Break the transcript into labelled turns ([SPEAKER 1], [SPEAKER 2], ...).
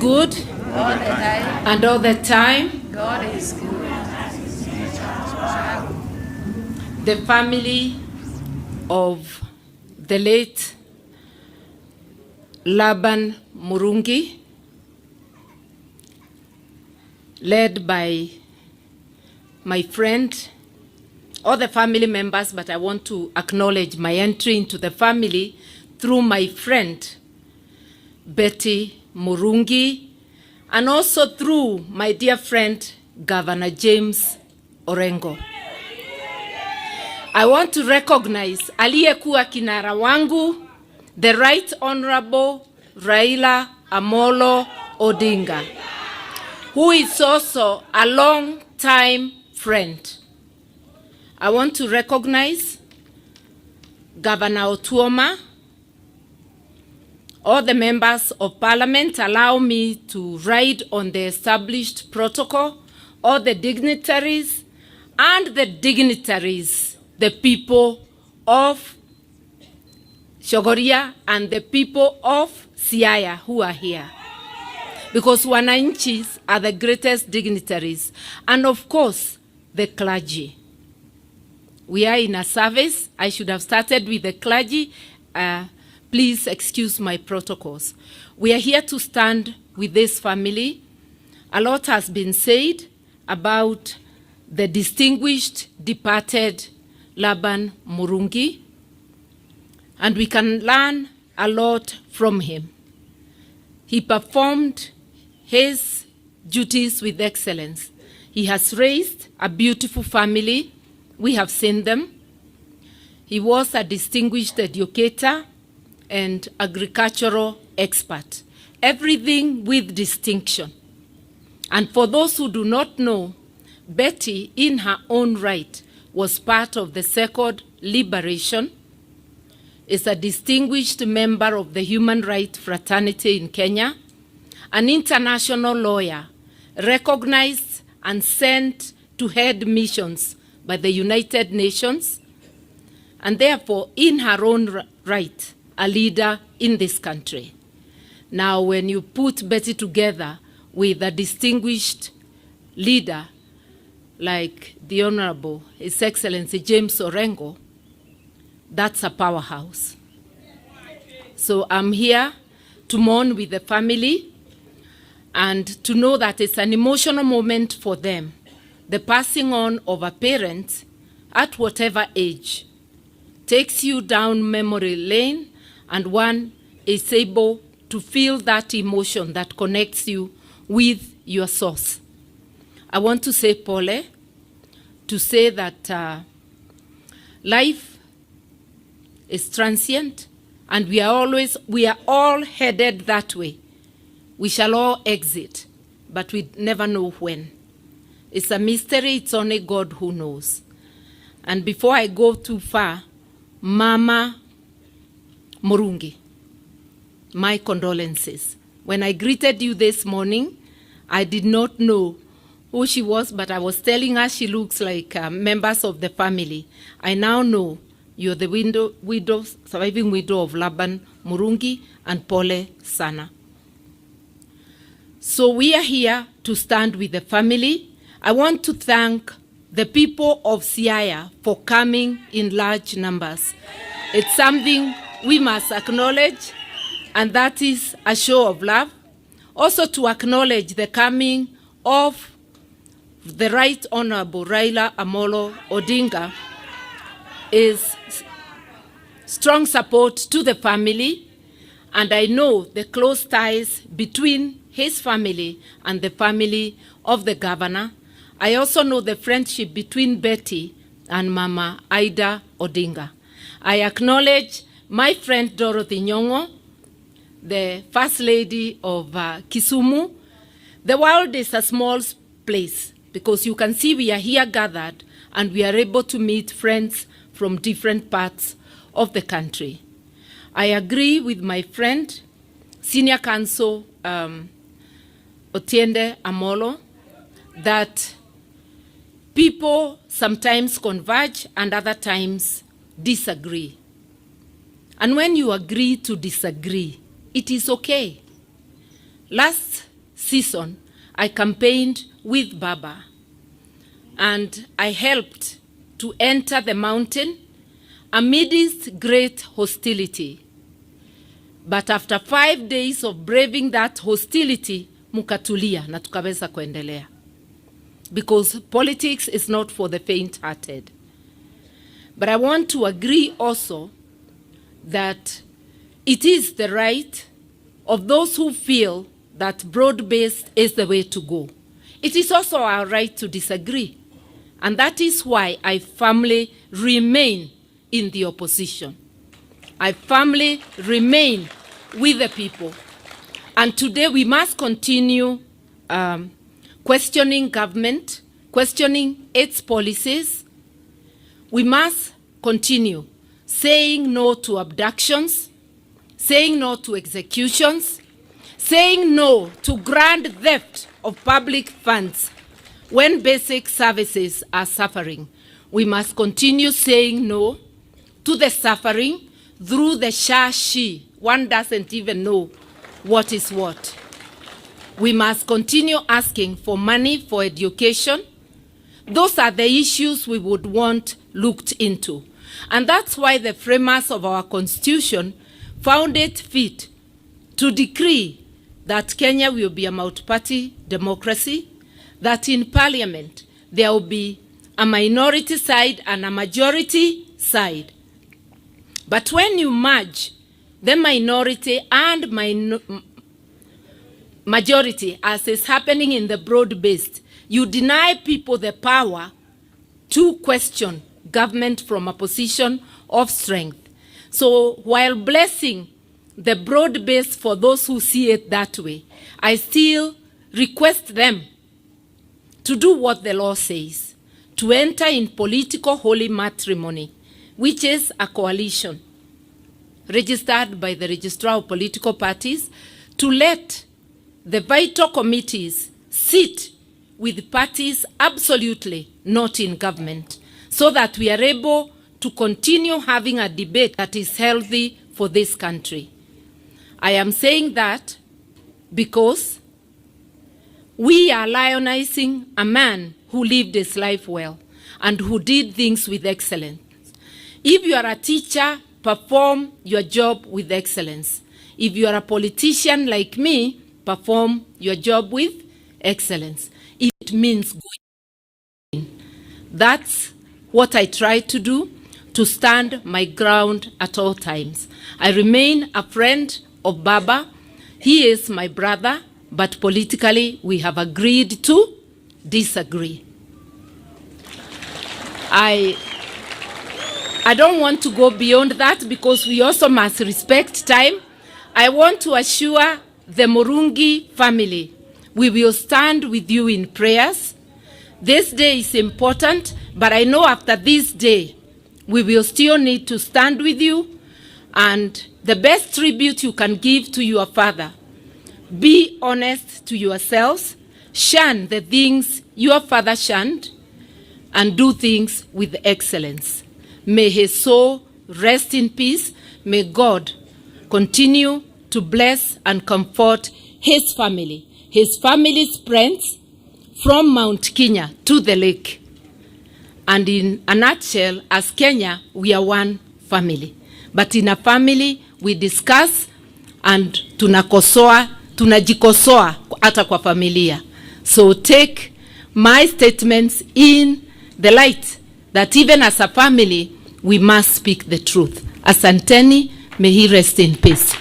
[SPEAKER 1] good.
[SPEAKER 2] All the time.
[SPEAKER 1] And all the time.
[SPEAKER 2] God is good.
[SPEAKER 1] The family of the late Laban Mungi, led by my friend, all the family members, but I want to acknowledge my entry into the family through my friend, Betty Mungi, and also through my dear friend, Governor James Orengo. I want to recognize aliyekuwa kinara wangu, the Right Honorable Raila Amolo Odinga, who is also a long-time friend. I want to recognize Governor Otuoma. All the members of Parliament allow me to ride on the established protocol. All the dignitaries and the dignitaries, the people of Shogoria and the people of Siaya who are here. Because wananchis are the greatest dignitaries. And of course, the clergy. We are in a service. I should have started with the clergy. Please excuse my protocols. We are here to stand with this family. A lot has been said about the distinguished departed Laban Mungi, and we can learn a lot from him. He performed his duties with excellence. He has raised a beautiful family. We have seen them. He was a distinguished educator and agricultural expert. Everything with distinction. And for those who do not know, Betty, in her own right, was part of the Second Liberation, is a distinguished member of the human rights fraternity in Kenya, an international lawyer, recognized and sent to head missions by the United Nations, and therefore, in her own right, a leader in this country. Now, when you put Betty together with a distinguished leader like the Honorable His Excellency James Orengo, that's a powerhouse. So I'm here to mourn with the family and to know that it's an emotional moment for them. The passing on of a parent at whatever age takes you down memory lane, and one is able to feel that emotion that connects you with your source. I want to say pole, to say that life is transient, and we are all headed that way. We shall all exit, but we never know when. It's a mystery. It's only God who knows. And before I go too far, Mama Mungi, my condolences. When I greeted you this morning, I did not know who she was, but I was telling her she looks like members of the family. I now know you're the surviving widow of Laban Mungi, and pole sana. So we are here to stand with the family. I want to thank the people of Siaya for coming in large numbers. It's something we must acknowledge, and that is a show of love. Also to acknowledge the coming of the Right Honorable Raila Amolo Odinga is strong support to the family, and I know the close ties between his family and the family of the governor. I also know the friendship between Betty and Mama Ida Odinga. I acknowledge my friend Dorothy Nyong'o, the First Lady of Kisumu. The world is a small place because you can see we are here gathered and we are able to meet friends from different parts of the country. I agree with my friend, Senior Counsel Otiende Amolo, that people sometimes converge and other times disagree. And when you agree to disagree, it is okay. Last season, I campaigned with Baba, and I helped to enter the mountain amidst great hostility. But after 5 days of braving that hostility, mukatulia na tukaweza kuendelea. Because politics is not for the faint-hearted. But I want to agree also that it is the right of those who feel that broad-based is the way to go. It is also our right to disagree. And that is why I firmly remain in the opposition. I firmly remain with the people. And today we must continue questioning government, questioning its policies. We must continue saying no to abductions, saying no to executions, saying no to grand theft of public funds when basic services are suffering. We must continue saying no to the suffering through the she. One doesn't even know what is what. We must continue asking for money for education. Those are the issues we would want looked into. And that's why the framers of our Constitution found it fit to decree that Kenya will be a multi-party democracy, that in Parliament there will be a minority side and a majority side. But when you merge the minority and majority, as is happening in the broad-based, you deny people the power to question government from a position of strength. So while blessing the broad-based for those who see it that way, I still request them to do what the law says, to enter in political holy matrimony, which is a coalition registered by the Registrar of Political Parties, to let the vital committees sit with parties absolutely not in government, so that we are able to continue having a debate that is healthy for this country. I am saying that because we are lionizing a man who lived his life well and who did things with excellence. If you are a teacher, perform your job with excellence. If you are a politician like me, perform your job with excellence. It means going. That's what I try to do, to stand my ground at all times. I remain a friend of Baba. He is my brother, but politically we have agreed to disagree. I don't want to go beyond that because we also must respect time. I want to assure the Mungi family we will stand with you in prayers. This day is important, but I know after this day we will still need to stand with you. And the best tribute you can give to your father, be honest to yourselves, shun the things your father shunned, and do things with excellence. May his soul rest in peace. May God continue to bless and comfort his family's friends from Mount Kenya to the lake. And in a nutshell, as Kenya, we are one family. But in a family, we discuss and tunajikosoa hata kwa familia. So take my statements in the light that even as a family, we must speak the truth. Asanteni, may he rest in peace.